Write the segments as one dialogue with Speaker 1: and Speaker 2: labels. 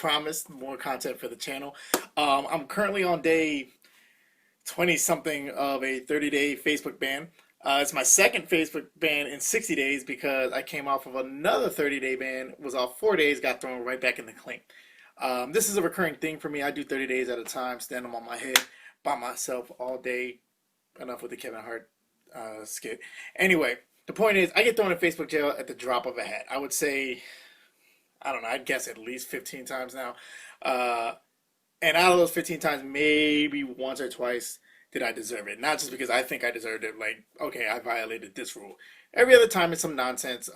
Speaker 1: promised, more content for the channel. I'm currently on day 20 something of a 30-day Facebook ban. It's my second Facebook ban in 60 days because I came off of another 30-day ban, was off 4 days, got thrown right back in the clink. This is a recurring thing for me. I do 30 days at a time, stand them on my head by myself all day. Enough with the Kevin Hart skit. Anyway, the point is, I get thrown in Facebook jail at the drop of a hat. I would say, I don't know, I'd guess at least 15 times now. And out of those 15 times, maybe once or twice did I deserve it. Not just because I think I deserved it, like, okay, I violated this rule. Every other time it's some nonsense.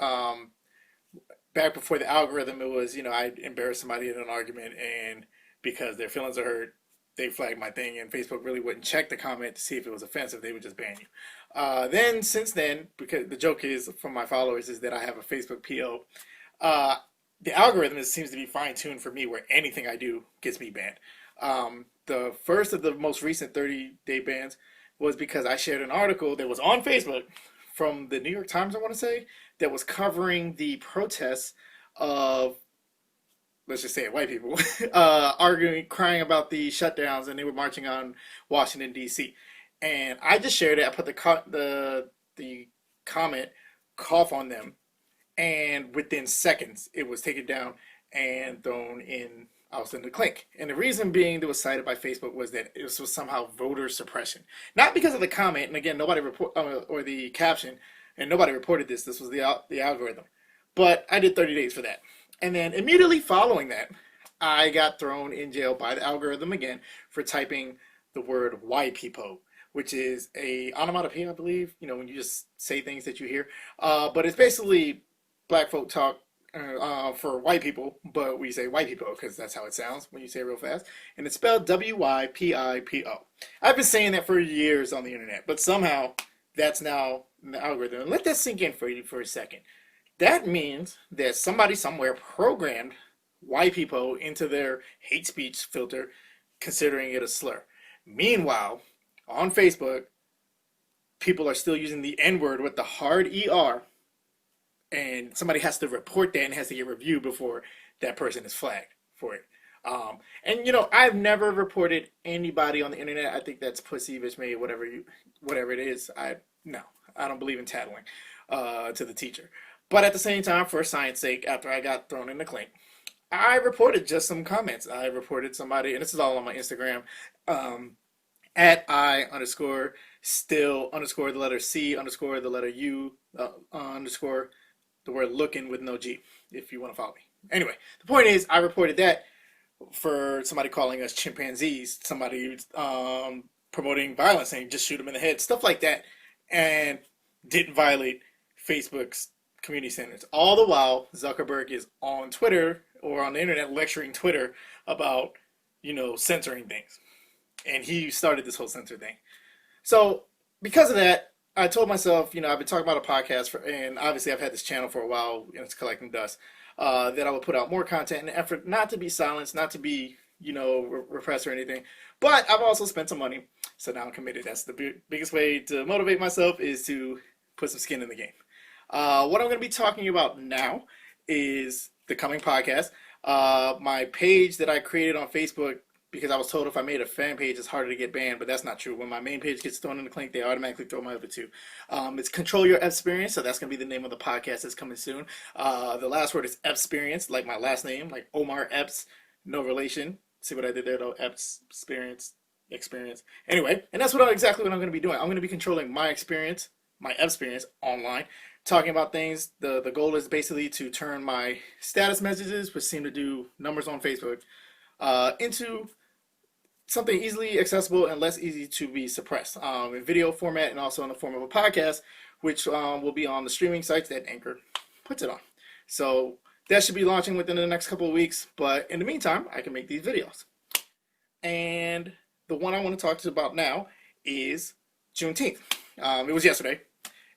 Speaker 1: Back before the algorithm, it was, I embarrassed somebody in an argument, and because their feelings are hurt, they flagged my thing, and Facebook really wouldn't check the comment to see if it was offensive. They would just ban you. Then, since then, because the joke is from my followers is that I have a Facebook PO. The algorithm seems to be fine-tuned for me, where anything I do gets me banned. The first of the most recent 30-day bans was because I shared an article that was on Facebook from the New York Times, I want to say, that was covering the protests of, let's just say it, white people, arguing, crying about the shutdowns, and they were marching on Washington, D.C. And I just shared it. I put the comment, cough on them, and within seconds, it was taken down and thrown in, I was in the clink. And the reason being that was cited by Facebook was that it was somehow voter suppression. Not because of the comment, and again, nobody or the caption, and nobody reported this. This was the algorithm. But I did 30 days for that. And then immediately following that, I got thrown in jail by the algorithm again for typing the word white people, which is a onomatopoeia, I believe, when you just say things that you hear. But it's basically black folk talk for white people, but we say white people because that's how it sounds when you say it real fast. And it's spelled W-Y-P-I-P-O. I've been saying that for years on the internet, but somehow that's now in the algorithm. And let that sink in for you for a second. That means that somebody somewhere programmed white people into their hate speech filter, considering it a slur. Meanwhile, on Facebook, people are still using the N-word with the hard ER, and somebody has to report that and has to get reviewed before that person is flagged for it. And I've never reported anybody on the internet. I think that's pussy, bitch made, whatever it is. I don't believe in tattling to the teacher. But at the same time, for science sake, after I got thrown in the clink, I reported just some comments. I reported somebody, and this is all on my Instagram, at I_still_ the letter C _ the letter U _ the word looking with no G, if you want to follow me. Anyway, the point is, I reported that for somebody calling us chimpanzees, somebody promoting violence, saying just shoot them in the head, stuff like that, and didn't violate Facebook's community standards. All the while, Zuckerberg is on Twitter or on the internet lecturing Twitter about, censoring things. And he started this whole censor thing. So because of that, I told myself, I've been talking about a podcast, and obviously I've had this channel for a while, and it's collecting dust, that I would put out more content in an effort not to be silenced, not to be, repressed or anything. But I've also spent some money, so now I'm committed. That's the biggest way to motivate myself, is to put some skin in the game. What I'm going to be talking about now is the coming podcast. My page that I created on Facebook, because I was told if I made a fan page, it's harder to get banned, but that's not true. When my main page gets thrown in the clink, they automatically throw my other two. It's Control Your Epps-Perience, so that's going to be the name of the podcast that's coming soon. The last word is Epps-Perience, like my last name, like Omar Epps, no relation. See what I did there, though? Epps-Perience, experience. Anyway, and that's exactly what I'm going to be doing. I'm going to be controlling my experience, my Epps-Perience online, talking about things. The goal is basically to turn my status messages, which seem to do numbers on Facebook, into something easily accessible and less easy to be suppressed, in video format and also in the form of a podcast, which will be on the streaming sites that Anchor puts it on. So that should be launching within the next couple of weeks, but in the meantime, I can make these videos. And the one I want to talk to you about now is Juneteenth. It was yesterday,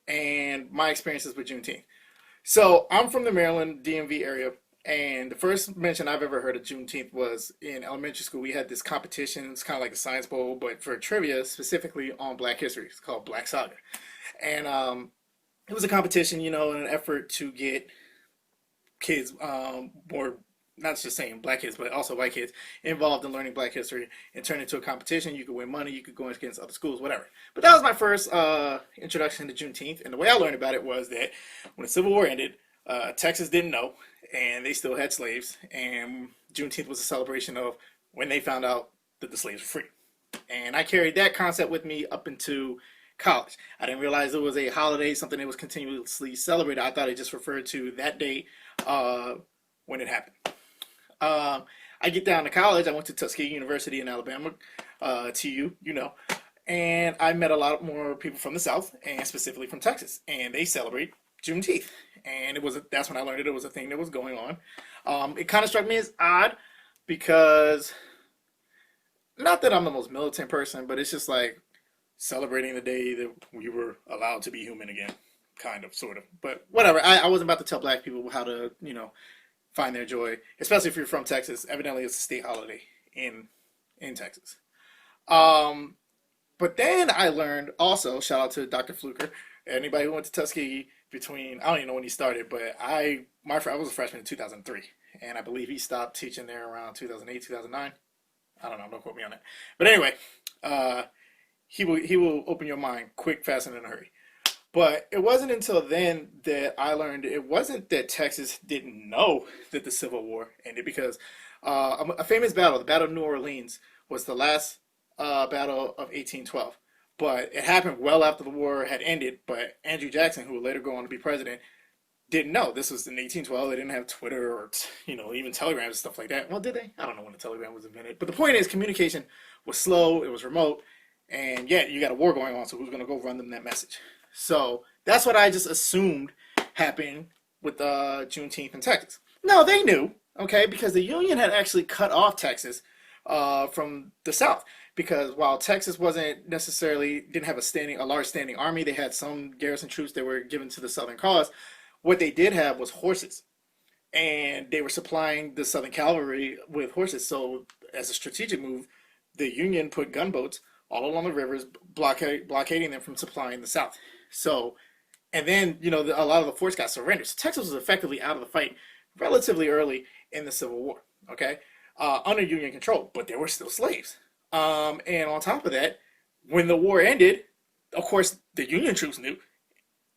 Speaker 1: and my experiences with Juneteenth. So I'm from the Maryland DMV area, and the first mention I've ever heard of Juneteenth was in elementary school. We had this competition. It's kind of like a science bowl, but for trivia, specifically on Black history. It's called Black Saga. And it was a competition, in an effort to get kids more not just saying black kids, but also white kids involved in learning black history and turn it into a competition. You could win money, you could go against other schools, whatever. But that was my first introduction to Juneteenth. And the way I learned about it was that when the Civil War ended, Texas didn't know, and they still had slaves. And Juneteenth was a celebration of when they found out that the slaves were free. And I carried that concept with me up into college. I didn't realize it was a holiday, something that was continuously celebrated. I thought it just referred to that date when it happened. I get down to college. I went to Tuskegee University in Alabama, TU, you know, and I met a lot more people from the South and specifically from Texas, and they celebrate Juneteenth. And that's when I learned it was a thing that was going on. It kind of struck me as odd because, not that I'm the most militant person, but it's just like celebrating the day that we were allowed to be human again, kind of, sort of. But whatever. I wasn't about to tell black people how to, find their joy, especially if you're from Texas. Evidently, it's a state holiday in Texas. But then I learned also, shout out to Dr. Fluker, anybody who went to Tuskegee between, I don't even know when he started, but I was a freshman in 2003, and I believe he stopped teaching there around 2008, 2009. I don't know, don't quote me on that. But anyway, he will open your mind quick, fast, and in a hurry. But it wasn't until then that I learned it wasn't that Texas didn't know that the Civil War ended, because a famous battle, the Battle of New Orleans, was the last battle of 1812. But it happened well after the war had ended. But Andrew Jackson, who would later go on to be president, didn't know. This was in 1812. They didn't have Twitter or, even telegrams and stuff like that. Well, did they? I don't know when the telegram was invented. But the point is, communication was slow. It was remote. And yet, you got a war going on, so who's going to go run them that message? So that's what I just assumed happened with Juneteenth in Texas. No, they knew, okay, because the Union had actually cut off Texas from the South. Because while Texas didn't have a large standing army, they had some garrison troops that were given to the Southern cause. What they did have was horses, and they were supplying the Southern cavalry with horses. So as a strategic move, the Union put gunboats all along the rivers, blockading them from supplying the South. So, and then, a lot of the forts got surrendered. So Texas was effectively out of the fight relatively early in the Civil War, okay, under Union control, but there were still slaves. And on top of that, when the war ended, of course, the Union troops knew,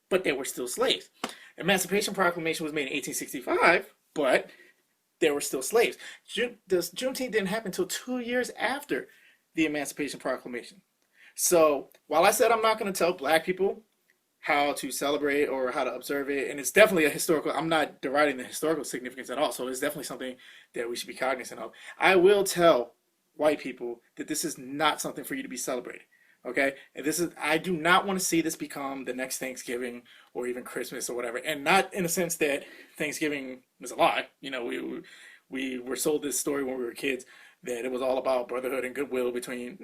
Speaker 1: but there were still slaves. Emancipation Proclamation was made in 1865, but there were still slaves. Juneteenth didn't happen until 2 years after the Emancipation Proclamation. So while I said I'm not going to tell black people how to celebrate or how to observe it, and it's definitely I'm not deriding the historical significance at all, so it's definitely something that we should be cognizant of. I will tell white people that this is not something for you to be celebrating, okay? And I do not want to see this become the next Thanksgiving or even Christmas or whatever, and not in the sense that Thanksgiving is a lie. We were sold this story when we were kids that it was all about brotherhood and goodwill between,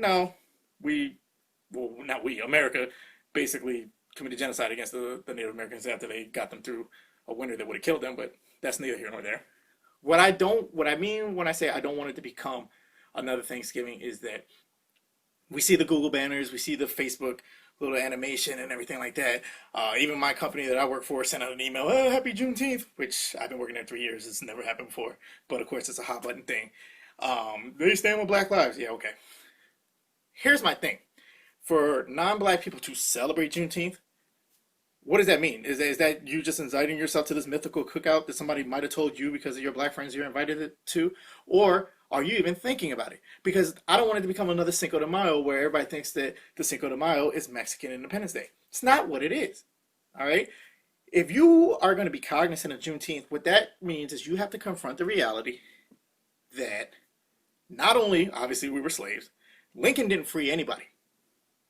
Speaker 1: America basically committed genocide against the Native Americans after they got them through a winter that would have killed them, but that's neither here nor there. What I mean when I say I don't want it to become another Thanksgiving is that we see the Google banners, we see the Facebook little animation and everything like that. Even my company that I work for sent out an email, oh, happy Juneteenth, which I've been working there 3 years. It's never happened before. But of course, it's a hot button thing. They stand with Black lives. Yeah, okay. Here's my thing. For non-black people to celebrate Juneteenth, what does that mean? Is that you just inviting yourself to this mythical cookout that somebody might have told you because of your black friends you're invited to? Or are you even thinking about it? Because I don't want it to become another Cinco de Mayo where everybody thinks that the Cinco de Mayo is Mexican Independence Day. It's not what it is. All right? If you are going to be cognizant of Juneteenth, what that means is you have to confront the reality that not only, obviously, we were slaves, Lincoln didn't free anybody.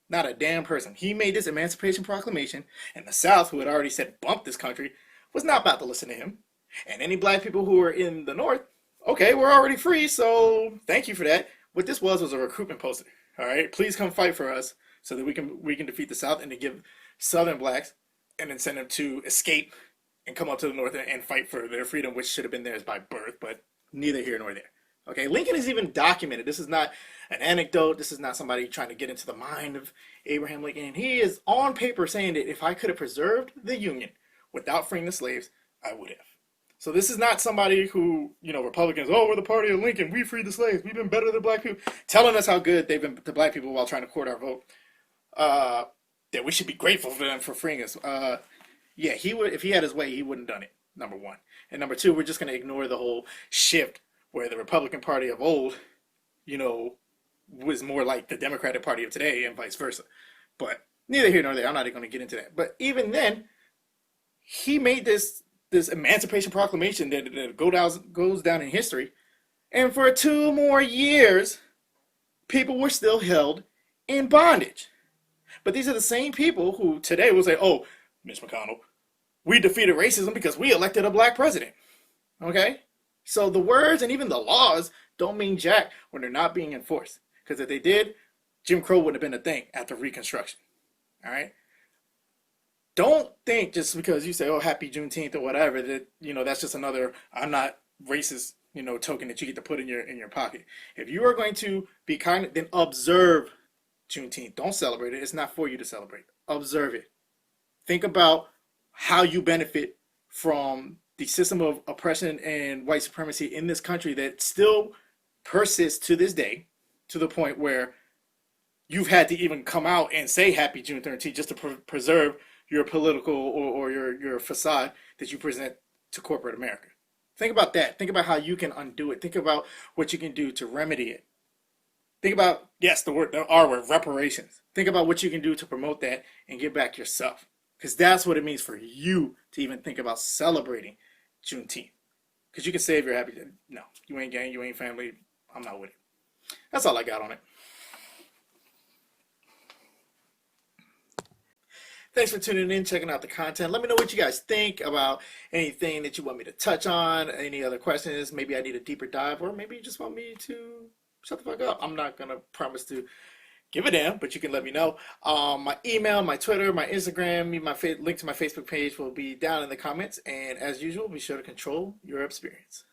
Speaker 1: Not a damn person. He made this Emancipation Proclamation, and the South, who had already said bump this country, was not about to listen to him. And any black people who were in the North, okay, we're already free, so thank you for that. What this was a recruitment poster. All right, please come fight for us so that we can defeat the South and to give Southern blacks an incentive to escape and come up to the North and fight for their freedom, which should have been theirs by birth, but neither here nor there. Okay, Lincoln is even documented. This is not an anecdote. This is not somebody trying to get into the mind of Abraham Lincoln. He is on paper saying that if I could have preserved the Union without freeing the slaves, I would have. So this is not somebody who, Republicans, oh, we're the party of Lincoln, we freed the slaves, we've been better than black people, telling us how good they've been to black people while trying to court our vote. That we should be grateful for them for freeing us. Yeah, he would, if he had his way, he wouldn't have done it. Number one, and number two, we're just going to ignore the whole shift where the Republican Party of old, was more like the Democratic Party of today, and vice versa. But neither here nor there. I'm not even going to get into that. But even then, he made this Emancipation Proclamation that goes down in history, and for 2 more years, people were still held in bondage. But these are the same people who today will say, "Oh, Mitch McConnell, we defeated racism because we elected a black president." Okay? So the words and even the laws don't mean jack when they're not being enforced. Because if they did, Jim Crow wouldn't have been a thing after Reconstruction. All right? Don't think just because you say, "Oh, happy Juneteenth" or whatever, that, that's just another "I'm not racist," token that you get to put in your pocket. If you are going to be kind, then observe Juneteenth. Don't celebrate it. It's not for you to celebrate. Observe it. Think about how you benefit from the system of oppression and white supremacy in this country that still persists to this day, to the point where you've had to even come out and say happy June 13th just to preserve your political or your facade that you present to corporate America. Think about that. Think about how you can undo it. Think about what you can do to remedy it. Think about, yes, the R word, reparations. Think about what you can do to promote that and get back yourself. Because that's what it means for you to even think about celebrating Juneteenth. Because you can say if you're happy. No, you ain't gang, you ain't family. I'm not with it. That's all I got on it. Thanks for tuning in, checking out the content. Let me know what you guys think about anything that you want me to touch on, any other questions. Maybe I need a deeper dive, or maybe you just want me to shut the fuck up. I'm not going to promise to give a damn, but you can let me know. My email, my Twitter, my Instagram, link to my Facebook page will be down in the comments. And as usual, be sure to control your experience.